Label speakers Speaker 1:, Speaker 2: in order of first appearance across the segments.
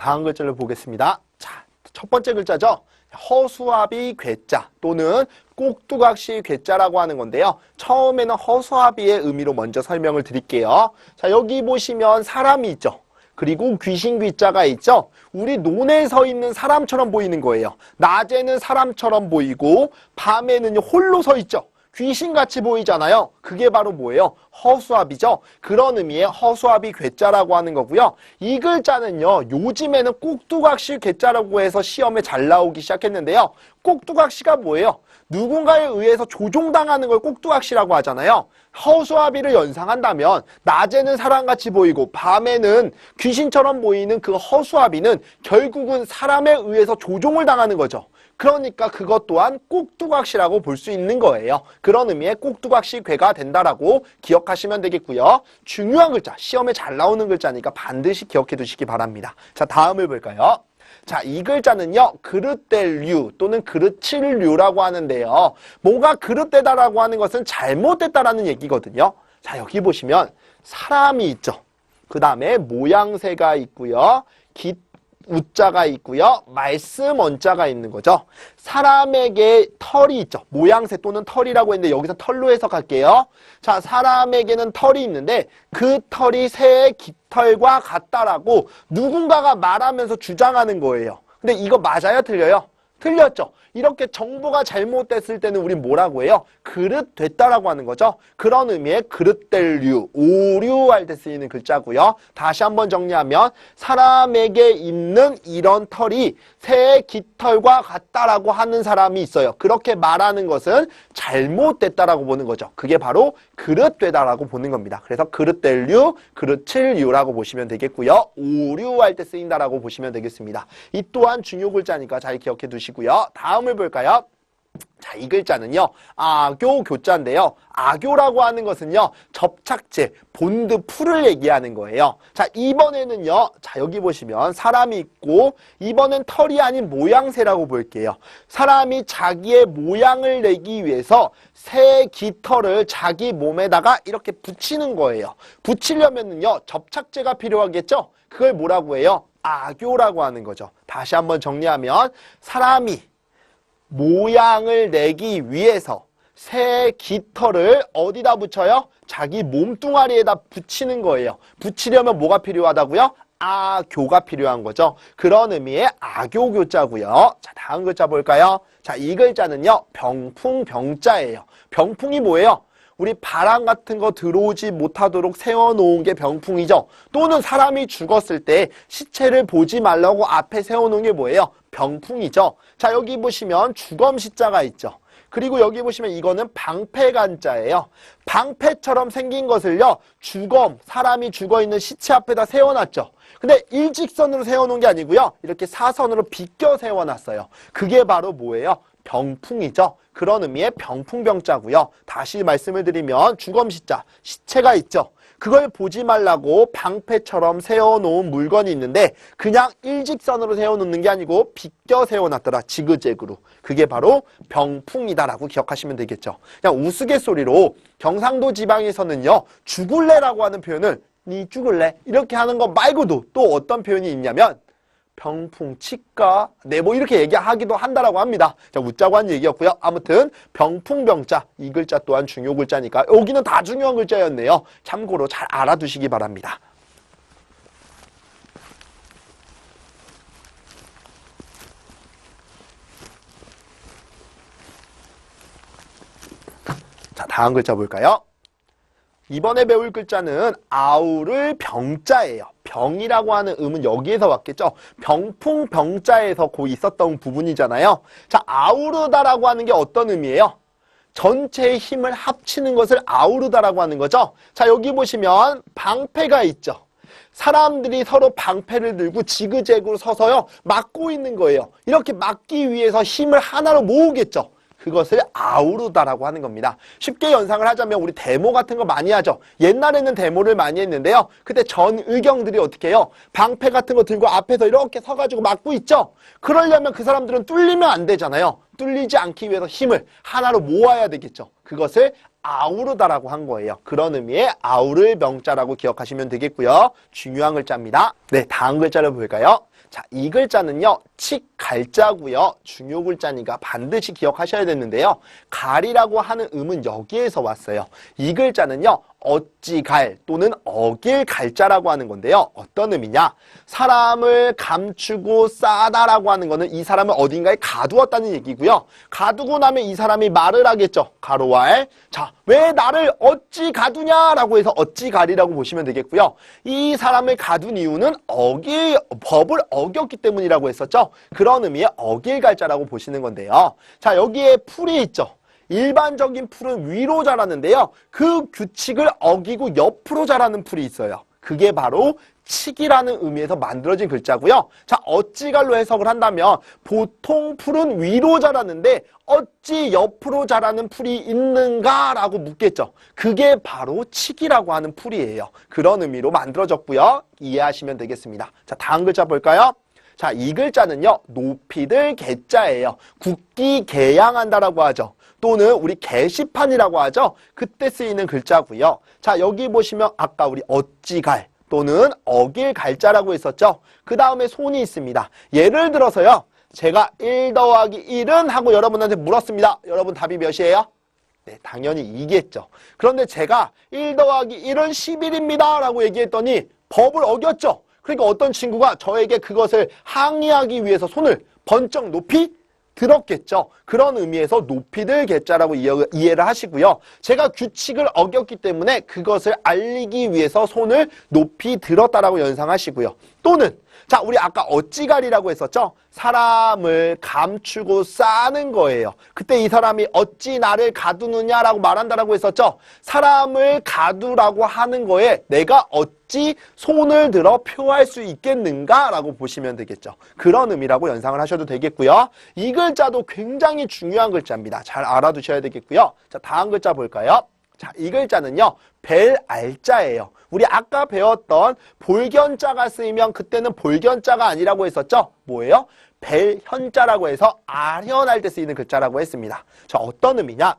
Speaker 1: 다음 글자를 보겠습니다. 자, 첫 번째 글자죠. 허수아비 괴자 또는 꼭두각시 괴자라고 하는 건데요. 처음에는 허수아비의 의미로 먼저 설명을 드릴게요. 자, 여기 보시면 사람이 있죠. 그리고 귀신 귀자가 있죠. 우리 논에 서 있는 사람처럼 보이는 거예요. 낮에는 사람처럼 보이고 밤에는 홀로 서 있죠. 귀신같이 보이잖아요. 그게 바로 뭐예요? 허수아비죠. 그런 의미의 허수아비 괴자라고 하는 거고요. 이 글자는요. 요즘에는 꼭두각시 괴자라고 해서 시험에 잘 나오기 시작했는데요. 꼭두각시가 뭐예요? 누군가에 의해서 조종당하는 걸 꼭두각시라고 하잖아요. 허수아비를 연상한다면 낮에는 사람같이 보이고 밤에는 귀신처럼 보이는 그 허수아비는 결국은 사람에 의해서 조종을 당하는 거죠. 그러니까 그것 또한 꼭두각시라고 볼 수 있는 거예요. 그런 의미의 꼭두각시 괴가 된다라고 기억하시면 되겠고요. 중요한 글자, 시험에 잘 나오는 글자니까 반드시 기억해 두시기 바랍니다. 자, 다음을 볼까요? 자, 이 글자는요, 그릇될 류 또는 그릇칠 류라고 하는데요. 뭐가 그릇되다라고 하는 것은 잘못됐다라는 얘기거든요. 자, 여기 보시면 사람이 있죠. 그 다음에 모양새가 있고요. 우자가 있고요. 말씀 원자가 있는 거죠. 사람에게 털이 있죠. 모양새 또는 털이라고 했는데 여기서 털로 해석할게요. 자, 사람에게는 털이 있는데 그 털이 새의 깃털과 같다라고 누군가가 말하면서 주장하는 거예요. 근데 이거 맞아요? 틀려요? 틀렸죠. 이렇게 정보가 잘못됐을 때는 우리 뭐라고 해요? 그릇됐다라고 하는 거죠. 그런 의미의 그릇될 류, 오류할 때 쓰이는 글자고요. 다시 한번 정리하면 사람에게 있는 이런 털이 새의 깃털과 같다라고 하는 사람이 있어요. 그렇게 말하는 것은 잘못됐다라고 보는 거죠. 그게 바로 그릇되다라고 보는 겁니다. 그래서 그릇될 류, 그릇칠 류라고 보시면 되겠고요. 오류할 때 쓰인다라고 보시면 되겠습니다. 이 또한 중요 글자니까 잘 기억해 두시고요. 다음을 볼까요? 자, 이 글자는요, 아교 교자인데요. 아교라고 하는 것은요, 접착제, 본드, 풀을 얘기하는 거예요. 자, 이번에는요, 자, 여기 보시면 사람이 있고, 이번엔 털이 아닌 모양새라고 볼게요. 사람이 자기의 모양을 내기 위해서 새 깃털을 자기 몸에다가 이렇게 붙이는 거예요. 붙이려면은요, 접착제가 필요하겠죠? 그걸 뭐라고 해요? 아교라고 하는 거죠. 다시 한번 정리하면, 사람이 모양을 내기 위해서 새 깃털을 어디다 붙여요? 자기 몸뚱아리에다 붙이는 거예요. 붙이려면 뭐가 필요하다고요? 아교가 필요한 거죠. 그런 의미의 아교교자고요. 자, 다음 글자 볼까요? 자, 이 글자는요, 병풍 병자예요. 병풍이 뭐예요? 우리 바람 같은 거 들어오지 못하도록 세워놓은 게 병풍이죠. 또는 사람이 죽었을 때 시체를 보지 말라고 앞에 세워놓은 게 뭐예요? 병풍이죠. 자, 여기 보시면 주검시자가 있죠. 그리고 여기 보시면 이거는 방패간자예요. 방패처럼 생긴 것을요, 주검, 사람이 죽어있는 시체 앞에다 세워놨죠. 근데 일직선으로 세워놓은 게 아니고요, 이렇게 사선으로 비껴 세워놨어요. 그게 바로 뭐예요? 병풍이죠. 그런 의미의 병풍병자고요. 다시 말씀을 드리면 주검시자, 시체가 있죠. 그걸 보지 말라고 방패처럼 세워놓은 물건이 있는데 그냥 일직선으로 세워놓는 게 아니고 비껴 세워놨더라. 지그재그로. 그게 바로 병풍이다라고 기억하시면 되겠죠. 그냥 우스갯소리로 경상도 지방에서는요, 죽을래라고 하는 표현을 니 죽을래? 이렇게 하는 거 말고도 또 어떤 표현이 있냐면 병풍 치과 네, 뭐 이렇게 얘기하기도 한다라고 합니다. 자, 웃자고 한 얘기였고요. 아무튼 병풍병자, 이 글자 또한 중요 글자니까 여기는 다 중요한 글자였네요. 참고로 잘 알아두시기 바랍니다. 자, 다음 글자 볼까요? 이번에 배울 글자는 아우를 병자예요. 병이라고 하는 음은 여기에서 왔겠죠. 병풍 병자에서 고 있었던 부분이잖아요. 자, 아우르다라고 하는 게 어떤 의미예요? 전체의 힘을 합치는 것을 아우르다라고 하는 거죠. 자, 여기 보시면 방패가 있죠. 사람들이 서로 방패를 들고 지그재그로 서서요, 막고 있는 거예요. 이렇게 막기 위해서 힘을 하나로 모으겠죠. 그것을 아우르다라고 하는 겁니다. 쉽게 연상을 하자면 우리 데모 같은 거 많이 하죠. 옛날에는 데모를 많이 했는데요. 그때 전 의경들이 어떻게 해요? 방패 같은 거 들고 앞에서 이렇게 서가지고 막고 있죠. 그러려면 그 사람들은 뚫리면 안 되잖아요. 뚫리지 않기 위해서 힘을 하나로 모아야 되겠죠. 그것을 아우르다라고 한 거예요. 그런 의미의 아우를 병자라고 기억하시면 되겠고요. 중요한 글자입니다. 네, 다음 글자를 볼까요? 자, 이 글자는요, 칙갈자고요. 중요 글자니까 반드시 기억하셔야 되는데요. 갈이라고 하는 음은 여기에서 왔어요. 이 글자는요, 어찌갈 또는 어길 갈자라고 하는 건데요. 어떤 의미냐? 사람을 감추고 싸다라고 하는 거는 이 사람을 어딘가에 가두었다는 얘기고요. 가두고 나면 이 사람이 말을 하겠죠. 가로와 알. 자, 왜 나를 어찌 가두냐라고 해서 어찌갈이라고 보시면 되겠고요. 이 사람을 가둔 이유는 법을 어겼기 때문이라고 했었죠. 그런 의미의 어길갈자라고 보시는 건데요. 자, 여기에 풀이 있죠. 일반적인 풀은 위로 자라는데요. 그 규칙을 어기고 옆으로 자라는 풀이 있어요. 그게 바로 칙이라는 의미에서 만들어진 글자고요. 자, 어찌갈로 해석을 한다면 보통 풀은 위로 자라는데 어찌 옆으로 자라는 풀이 있는가라고 묻겠죠. 그게 바로 칙이라고 하는 풀이에요. 그런 의미로 만들어졌고요. 이해하시면 되겠습니다. 자, 다음 글자 볼까요? 자, 이 글자는요, 높이들 개자예요. 국기 개양한다라고 하죠. 또는 우리 게시판이라고 하죠. 그때 쓰이는 글자고요. 자, 여기 보시면 아까 우리 어찌갈 또는 어길갈자라고 했었죠. 그 다음에 손이 있습니다. 예를 들어서요, 제가 1 더하기 1은 하고 여러분한테 물었습니다. 여러분 답이 몇이에요? 네, 당연히 2겠죠. 그런데 제가 1 더하기 1은 11입니다 라고 얘기했더니 법을 어겼죠. 그러니까 어떤 친구가 저에게 그것을 항의하기 위해서 손을 번쩍 높이 들었겠죠. 그런 의미에서 높이들 개자라고 이해를 하시고요. 제가 규칙을 어겼기 때문에 그것을 알리기 위해서 손을 높이 들었다라고 연상하시고요. 또는 자, 우리 아까 어찌갈이라고 했었죠. 사람을 감추고 싸는 거예요. 그때 이 사람이 어찌 나를 가두느냐라고 말한다라고 했었죠. 사람을 가두라고 하는 거에 내가 어찌 손을 들어 표할 수 있겠는가라고 보시면 되겠죠. 그런 의미라고 연상을 하셔도 되겠고요. 이 글자도 굉장히 중요한 글자입니다. 잘 알아두셔야 되겠고요. 자, 다음 글자 볼까요? 자, 이 글자는요, 벨알자예요. 우리 아까 배웠던 볼견자가 쓰이면 그때는 볼견자가 아니라고 했었죠? 뭐예요? 벨현자라고 해서 아련할 때 쓰이는 글자라고 했습니다. 자, 어떤 의미냐?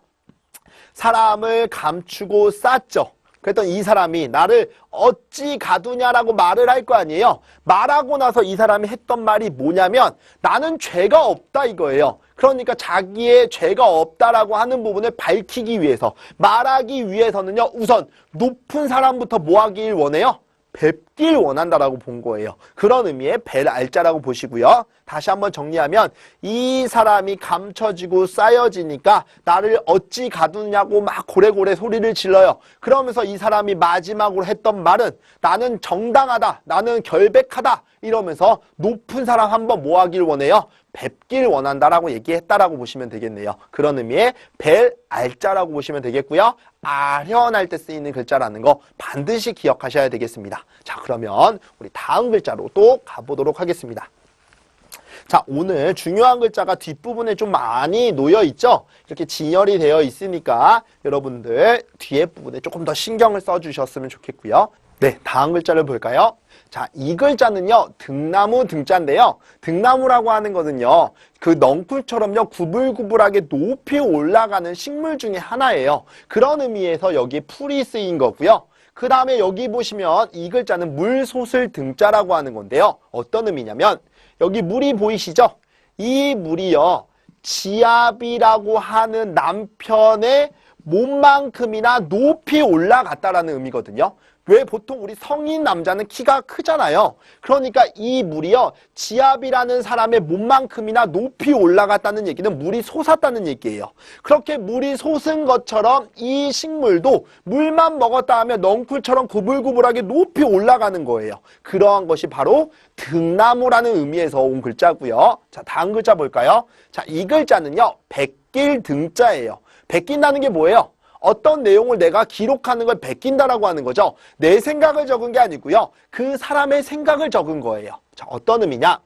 Speaker 1: 사람을 감추고 쌌죠. 그랬던 이 사람이 나를 어찌 가두냐라고 말을 할 거 아니에요. 말하고 나서 이 사람이 했던 말이 뭐냐면 나는 죄가 없다 이거예요. 그러니까 자기의 죄가 없다라고 하는 부분을 밝히기 위해서 말하기 위해서는요. 우선 높은 사람부터 뭐 하길 원해요? 뵙길 원한다라고 본 거예요. 그런 의미의 벨알자라고 보시고요. 다시 한번 정리하면 이 사람이 감춰지고 쌓여지니까 나를 어찌 가두냐고 막 고래고래 소리를 질러요. 그러면서 이 사람이 마지막으로 했던 말은 나는 정당하다, 나는 결백하다 이러면서 높은 사람 한번 뭐 하길 원해요? 뵙길 원한다라고 얘기했다라고 보시면 되겠네요. 그런 의미의 벨알자라고 보시면 되겠고요. 아련할 때 쓰이는 글자라는 거 반드시 기억하셔야 되겠습니다. 자, 그러면 우리 다음 글자로 또 가보도록 하겠습니다. 자, 오늘 중요한 글자가 뒷부분에 좀 많이 놓여 있죠? 이렇게 진열이 되어 있으니까 여러분들 뒤에 부분에 조금 더 신경을 써주셨으면 좋겠고요. 네, 다음 글자를 볼까요? 자, 이 글자는요, 등나무 등자인데요. 등나무라고 하는 것은요, 그 넝쿨처럼요, 구불구불하게 높이 올라가는 식물 중에 하나예요. 그런 의미에서 여기 풀이 쓰인 거고요. 그 다음에 여기 보시면 이 글자는 물솟을 등자라고 하는 건데요. 어떤 의미냐면, 여기 물이 보이시죠? 이 물이요, 지압이라고 하는 남편의 몸만큼이나 높이 올라갔다라는 의미거든요. 왜 보통 우리 성인 남자는 키가 크잖아요. 그러니까 이 물이요, 지압이라는 사람의 몸만큼이나 높이 올라갔다는 얘기는 물이 솟았다는 얘기예요. 그렇게 물이 솟은 것처럼 이 식물도 물만 먹었다 하면 넝쿨처럼 구불구불하게 높이 올라가는 거예요. 그러한 것이 바로 등나무라는 의미에서 온 글자고요. 자, 다음 글자 볼까요? 자, 이 글자는요, 베낄 등자예요. 베낀다는 게 뭐예요? 어떤 내용을 내가 기록하는 걸 베낀다라고 하는 거죠. 내 생각을 적은 게 아니고요. 그 사람의 생각을 적은 거예요. 자, 어떤 의미냐?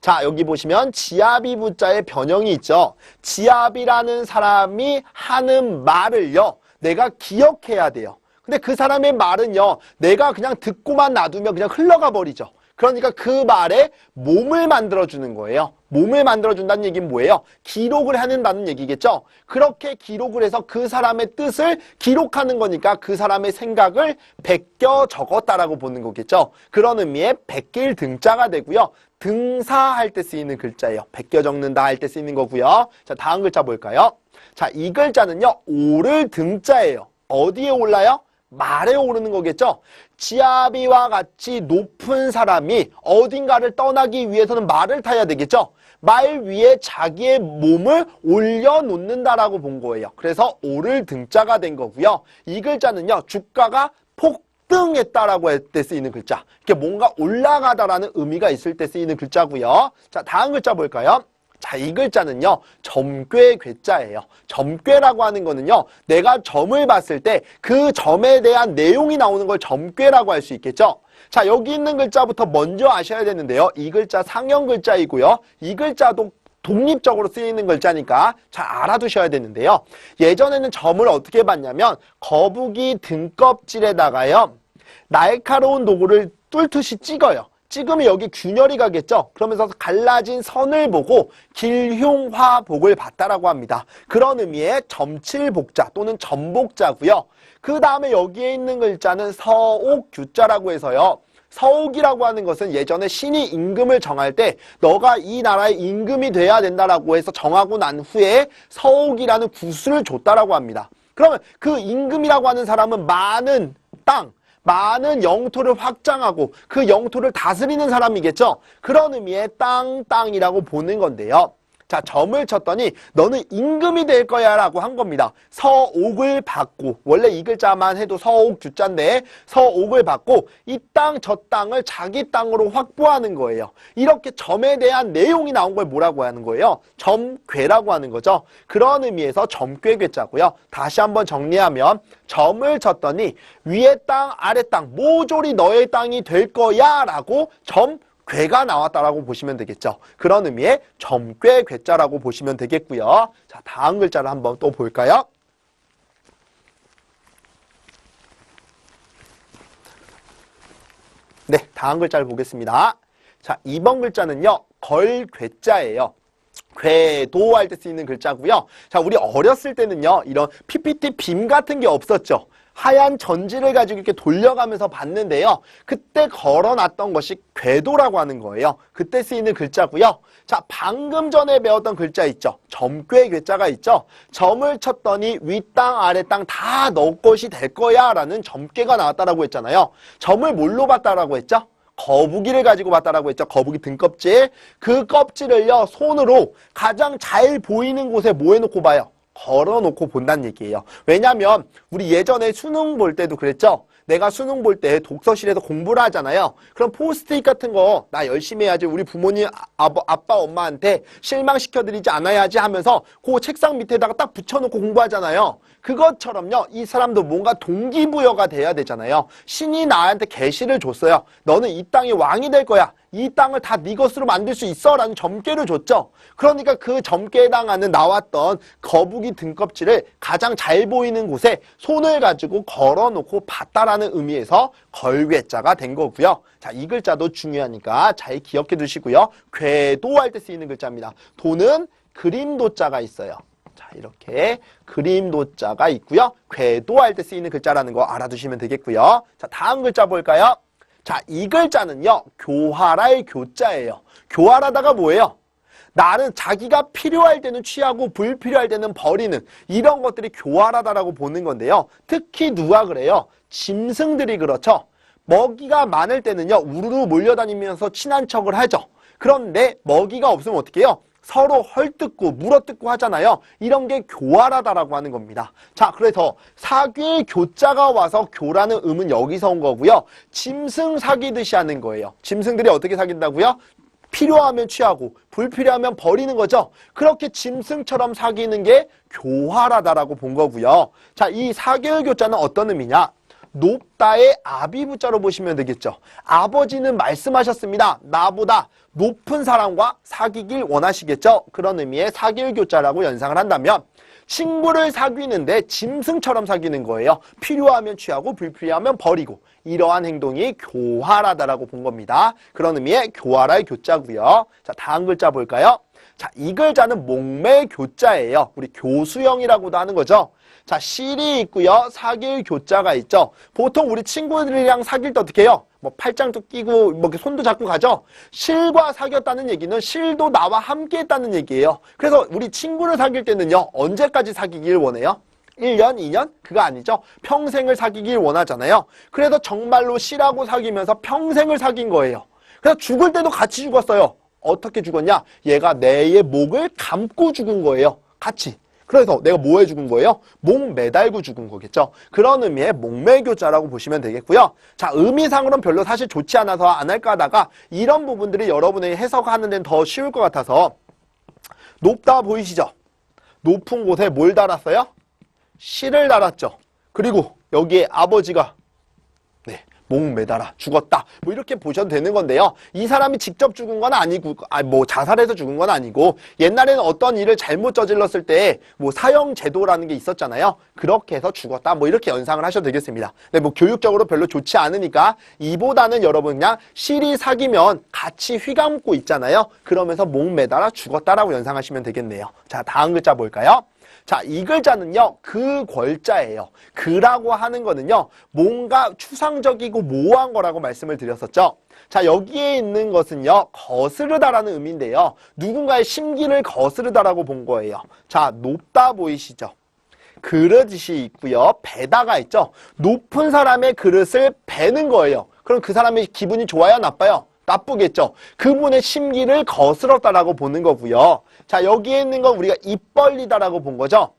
Speaker 1: 자, 여기 보시면 지압이 부자의 변형이 있죠. 지압이라는 사람이 하는 말을요, 내가 기억해야 돼요. 근데 그 사람의 말은요, 내가 그냥 듣고만 놔두면 그냥 흘러가 버리죠. 그러니까 그 말에 몸을 만들어주는 거예요. 몸을 만들어준다는 얘기는 뭐예요? 기록을 해낸다는 얘기겠죠? 그렇게 기록을 해서 그 사람의 뜻을 기록하는 거니까 그 사람의 생각을 베껴 적었다라고 보는 거겠죠? 그런 의미의 베낄 등자가 되고요. 등사할 때 쓰이는 글자예요. 베껴 적는다 할 때 쓰이는 거고요. 자, 다음 글자 볼까요? 자, 이 글자는요. 오를 등자예요. 어디에 올라요? 말에 오르는 거겠죠? 지아비와 같이 높은 사람이 어딘가를 떠나기 위해서는 말을 타야 되겠죠? 말 위에 자기의 몸을 올려놓는다라고 본 거예요. 그래서 오를 등자가 된 거고요. 이 글자는요. 주가가 폭등했다라고 할 때 쓰이는 글자. 이게 뭔가 올라가다라는 의미가 있을 때 쓰이는 글자고요. 자, 다음 글자 볼까요? 자, 이 글자는요. 점괘 괴자예요. 점괘라고 하는 거는요. 내가 점을 봤을 때 그 점에 대한 내용이 나오는 걸 점괘라고 할 수 있겠죠. 자, 여기 있는 글자부터 먼저 아셔야 되는데요. 이 글자 상형 글자이고요. 이 글자도 독립적으로 쓰이는 글자니까 잘 알아두셔야 되는데요. 예전에는 점을 어떻게 봤냐면 거북이 등껍질에다가요. 날카로운 도구를 뚫듯이 찍어요. 찍으면 여기 균열이 가겠죠. 그러면서 갈라진 선을 보고 길흉화복을 봤다라고 합니다. 그런 의미의 점칠복자 또는 점복자고요. 그 다음에 여기에 있는 글자는 서옥규자라고 해서요. 서옥이라고 하는 것은 예전에 신이 임금을 정할 때 너가 이 나라의 임금이 돼야 된다라고 해서 정하고 난 후에 서옥이라는 구슬을 줬다라고 합니다. 그러면 그 임금이라고 하는 사람은 많은 땅, 많은 영토를 확장하고 그 영토를 다스리는 사람이겠죠. 그런 의미의 땅이라고 보는 건데요. 자, 점을 쳤더니 너는 임금이 될 거야 라고 한 겁니다. 서옥을 받고, 원래 이 글자만 해도 서옥주자인데 서옥을 받고 이 땅 저 땅을 자기 땅으로 확보하는 거예요. 이렇게 점에 대한 내용이 나온 걸 뭐라고 하는 거예요? 점괘라고 하는 거죠. 그런 의미에서 점괘괴자고요. 다시 한번 정리하면 점을 쳤더니 위에 땅 아래 땅 모조리 너의 땅이 될 거야 라고 괴가 나왔다라고 보시면 되겠죠. 그런 의미의 점괘 괴자라고 보시면 되겠고요. 자, 다음 글자를 한번 또 볼까요? 네, 다음 글자를 보겠습니다. 자, 2번 글자는요. 걸괴자예요. 궤도 할 때 쓰이는 글자고요. 자, 우리 어렸을 때는요. 이런 PPT 빔 같은 게 없었죠. 하얀 전지를 가지고 이렇게 돌려가면서 봤는데요. 그때 걸어놨던 것이 궤도라고 하는 거예요. 그때 쓰이는 글자고요. 자, 방금 전에 배웠던 글자 있죠. 점괘 괴자가 있죠. 점을 쳤더니 윗땅 아래땅 다 너 것이 될 거야 라는 점괘가 나왔다라고 했잖아요. 점을 뭘로 봤다라고 했죠? 거북이를 가지고 봤다라고 했죠. 거북이 등껍질. 그 껍질을요. 손으로 가장 잘 보이는 곳에 뭐 해놓고 봐요? 걸어놓고 본다는 얘기예요. 왜냐면 우리 예전에 수능 볼 때도 그랬죠. 내가 수능 볼 때 독서실에서 공부를 하잖아요. 그럼 포스트잇 같은 거 나 열심히 해야지 우리 부모님 아빠 엄마한테 실망시켜드리지 않아야지 하면서 그 책상 밑에다가 딱 붙여놓고 공부하잖아요. 그것처럼요. 이 사람도 뭔가 동기부여가 돼야 되잖아요. 신이 나한테 계시를 줬어요. 너는 이 땅의 왕이 될 거야. 이 땅을 다 네 것으로 만들 수 있어 라는 점괘를 줬죠. 그러니까 그 점괘에 해당하는 나왔던 거북이 등껍질을 가장 잘 보이는 곳에 손을 가지고 걸어놓고 봤다라는 의미에서 걸괴자가 된 거고요. 자, 이 글자도 중요하니까 잘 기억해 두시고요. 궤도 할 때 쓰이는 글자입니다. 도는 그림도자가 있어요. 자, 이렇게 그림도자가 있고요. 궤도 할 때 쓰이는 글자라는 거 알아두시면 되겠고요. 자, 다음 글자 볼까요? 자, 이 글자는요. 교활할 교자예요. 교활하다가 뭐예요? 나는 자기가 필요할 때는 취하고 불필요할 때는 버리는 이런 것들이 교활하다라고 보는 건데요. 특히 누가 그래요? 짐승들이 그렇죠. 먹이가 많을 때는요. 우르르 몰려다니면서 친한 척을 하죠. 그런데 먹이가 없으면 어떻게 해요? 서로 헐뜯고 물어뜯고 하잖아요. 이런 게 교활하다라고 하는 겁니다. 자, 그래서 사귀의 교자가 와서 교라는 음은 여기서 온 거고요. 짐승 사귀듯이 하는 거예요. 짐승들이 어떻게 사귄다고요? 필요하면 취하고 불필요하면 버리는 거죠. 그렇게 짐승처럼 사귀는 게 교활하다라고 본 거고요. 자, 이 사귀의 교자는 어떤 의미냐? 높다의 아비부자로 보시면 되겠죠. 아버지는 말씀하셨습니다. 나보다 높은 사람과 사귀길 원하시겠죠. 그런 의미의 사귈 교자라고 연상을 한다면 친구를 사귀는데 짐승처럼 사귀는 거예요. 필요하면 취하고 불필요하면 버리고 이러한 행동이 교활하다라고 본 겁니다. 그런 의미의 교활할 교자고요. 자, 다음 글자 볼까요? 자, 이 글자는 목매 교자예요. 우리 교수형이라고도 하는 거죠. 자, 실이 있고요. 사귈 교자가 있죠. 보통 우리 친구들이랑 사귈 때 어떻게 해요? 뭐 팔짱도 끼고 뭐 이렇게 손도 잡고 가죠. 실과 사귀었다는 얘기는 실도 나와 함께 했다는 얘기예요. 그래서 우리 친구를 사귈 때는요. 언제까지 사귀길 원해요? 1년, 2년? 그거 아니죠. 평생을 사귀길 원하잖아요. 그래서 정말로 실하고 사귀면서 평생을 사귄 거예요. 그래서 죽을 때도 같이 죽었어요. 어떻게 죽었냐? 얘가 내의 목을 감고 죽은 거예요. 같이. 그래서 내가 뭐 해 죽은 거예요? 목 매달고 죽은 거겠죠. 그런 의미의 목매교자라고 보시면 되겠고요. 자, 의미상으로는 별로 사실 좋지 않아서 안 할까 하다가 이런 부분들이 여러분의 해석하는 데는 더 쉬울 것 같아서 높다 보이시죠? 높은 곳에 뭘 달았어요? 실을 달았죠. 그리고 여기에 아버지가 목 매달아 죽었다. 뭐 이렇게 보셔도 되는 건데요. 이 사람이 직접 죽은 건 아니고, 뭐 자살해서 죽은 건 아니고, 옛날에는 어떤 일을 잘못 저질렀을 때 뭐 사형 제도라는 게 있었잖아요. 그렇게 해서 죽었다. 뭐 이렇게 연상을 하셔도 되겠습니다. 근데 뭐 교육적으로 별로 좋지 않으니까 이보다는 여러분 그냥 실이 사귀면 같이 휘감고 있잖아요. 그러면서 목 매달아 죽었다라고 연상하시면 되겠네요. 자, 다음 글자 볼까요? 자, 이 글자는요, 그 궐자예요. 그라고 하는 거는요, 뭔가 추상적이고 모호한 거라고 말씀을 드렸었죠. 자, 여기에 있는 것은요, 거스르다라는 의미인데요. 누군가의 심기를 거스르다라고 본 거예요. 자, 높다 보이시죠? 그릇이 있고요. 배다가 있죠. 높은 사람의 그릇을 베는 거예요. 그럼 그 사람의 기분이 좋아요, 나빠요? 나쁘겠죠. 그분의 심기를 거스렀다라고 보는 거고요. 자, 여기에 있는 건 우리가 입 벌리다라고 본 거죠.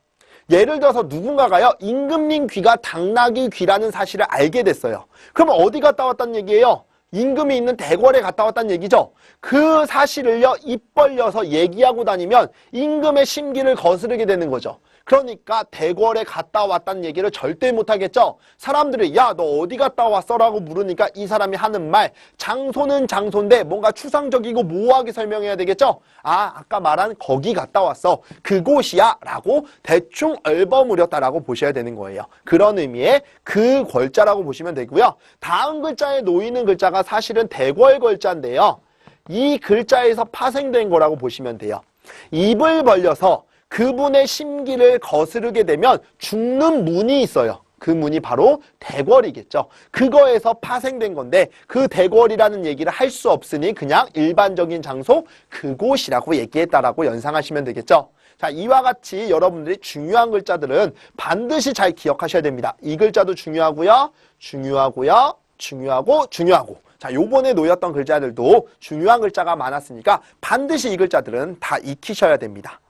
Speaker 1: 예를 들어서 누군가가요, 임금님 귀가 당나귀 귀라는 사실을 알게 됐어요. 그러면 어디 갔다 왔다는 얘기예요? 임금이 있는 대궐에 갔다 왔다는 얘기죠. 그 사실을요, 입 벌려서 얘기하고 다니면 임금의 심기를 거스르게 되는 거죠. 그러니까 대궐에 갔다 왔다는 얘기를 절대 못하겠죠. 사람들이 야, 너 어디 갔다 왔어? 라고 물으니까 이 사람이 하는 말, 장소는 장소인데 뭔가 추상적이고 모호하게 설명해야 되겠죠. 아까 말한 거기 갔다 왔어. 그곳이야 라고 대충 얽어무렸다라고 보셔야 되는 거예요. 그런 의미의 그 궐자라고 보시면 되고요. 다음 글자에 놓이는 글자가 사실은 대궐 궐자인데요. 이 글자에서 파생된 거라고 보시면 돼요. 입을 벌려서 그분의 심기를 거스르게 되면 죽는 문이 있어요. 그 문이 바로 대궐이겠죠. 그거에서 파생된 건데 그 대궐이라는 얘기를 할 수 없으니 그냥 일반적인 장소 그곳이라고 얘기했다라고 연상하시면 되겠죠. 자, 이와 같이 여러분들이 중요한 글자들은 반드시 잘 기억하셔야 됩니다. 이 글자도 중요하고요. 중요하고 자, 요번에 놓였던 글자들도 중요한 글자가 많았으니까 반드시 이 글자들은 다 익히셔야 됩니다.